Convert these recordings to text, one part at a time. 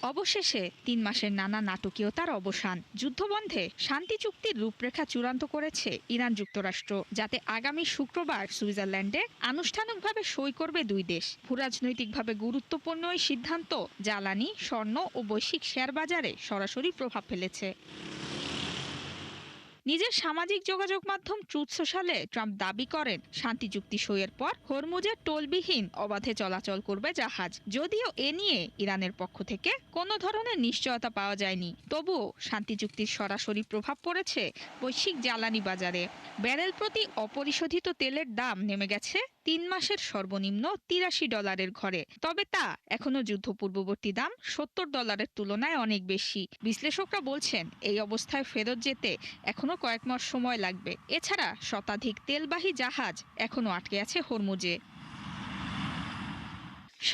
অবশেষে ৩ মাসের নানা নাটকীয়তার অবসান। যুদ্ধবন্ধে শান্তি চুক্তির রূপরেখা চূড়ান্ত করেছে ইরান যুক্তরাষ্ট্র, যাতে আগামী শুক্রবার সুইজারল্যান্ডে আনুষ্ঠানিকভাবে সই করবে দুই দেশ। ভূরাজনৈতিকভাবে গুরুত্বপূর্ণ এই সিদ্ধান্ত জ্বালানি, স্বর্ণ ও বৈশ্বিক শেয়ার বাজারে সরাসরি প্রভাব ফেলেছে। নিজের সামাজিক যোগাযোগ মাধ্যম ট্রুথ সোশ্যালে ট্রাম্প দাবি করেন, শান্তি চুক্তি সইয়ের পর হরমুজে টোলবিহীন অবাধে চলাচল করবে জাহাজ। যদিও এ নিয়ে ইরানের পক্ষ থেকে কোনো ধরনের নিশ্চয়তা পাওয়া যায়নি, তবুও শান্তি চুক্তির সরাসরি প্রভাব পড়েছে বৈশ্বিক জ্বালানি বাজারে। ব্যারেল প্রতি অপরিশোধিত তেলের দাম নেমে গেছে ৩ মাসের সর্বনিম্ন $৮৩ ঘরে। তবে তা এখনো যুদ্ধ পূর্ববর্তী দাম $৭০ তুলনায় অনেক বেশি। বিশ্লেষকরা বলছেন, এই অবস্থায় ফেরত যেতে এখনো কয়েক মাস সময় লাগবে। এছাড়া শতাধিক তেলবাহী জাহাজ এখনো আটকে আছে হরমুজে।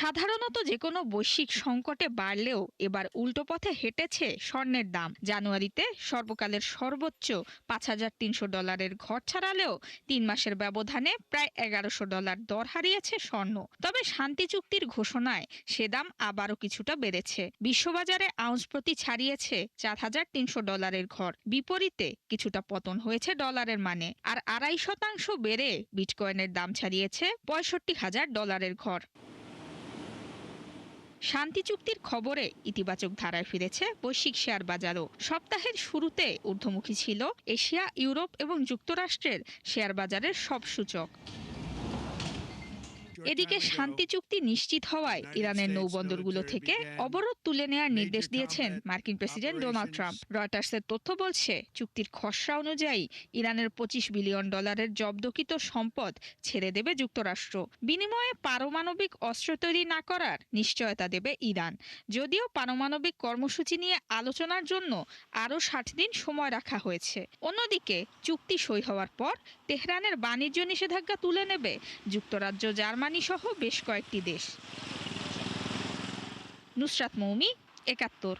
সাধারণত যে কোনো বৈশ্বিক সংকটে বাড়লেও এবার উল্টো পথে হেঁটেছে স্বর্ণের দাম। জানুয়ারিতে সর্বকালের সর্বোচ্চ $৫,৩০০ ঘর ছাড়ালেও ৩ মাসের ব্যবধানে প্রায় $১,১০০ দর হারিয়েছে স্বর্ণ। তবে শান্তি চুক্তির ঘোষণায় সে দাম আবারও কিছুটা বেড়েছে। বিশ্ববাজারে আউন্স প্রতি ছাড়িয়েছে $৪,৩০০ ঘর। বিপরীতে কিছুটা পতন হয়েছে ডলারের মানে। আর ২.৫% বেড়ে বিটকয়েনের দাম ছাড়িয়েছে $৬৫,০০০ ঘর। শান্তি চুক্তির খবরে ইতিবাচক ধারায় ফিরেছে বৈশ্বিক শেয়ার বাজারও। সপ্তাহের শুরুতে ঊর্ধ্বমুখী ছিল এশিয়া, ইউরোপ এবং যুক্তরাষ্ট্রের শেয়ার বাজারের সব সূচক। এদিকে শান্তি চুক্তি নিশ্চিত হওয়ায় ইরানের নৌবন্দরগুলো থেকে অবরোধ তুলে নেওয়ার নির্দেশ দিয়েছেন মার্কিন প্রেসিডেন্ট ডোনাল্ড ট্রাম্প। রয়টার্সের তথ্য বলছে, চুক্তির খসড়া অনুযায়ী ইরানের $২৫ বিলিয়ন জব্দকৃত সম্পদ ছেড়ে দেবে যুক্তরাষ্ট্র। বিনিময়ে পারমাণবিক অস্ত্র তৈরি না করার নিশ্চয়তা দেবে ইরান। যদিও পারমাণবিক কর্মসূচি নিয়ে আলোচনার জন্য আরও ৬০ দিন সময় রাখা হয়েছে। অন্যদিকে চুক্তি সই হওয়ার পর তেহরানের বাণিজ্য নিষেধাজ্ঞা তুলে নেবে যুক্তরাজ্য, জার্মানি সহ বেশ কয়েকটি দেশ। নুসরাত মৌমি, ৭১।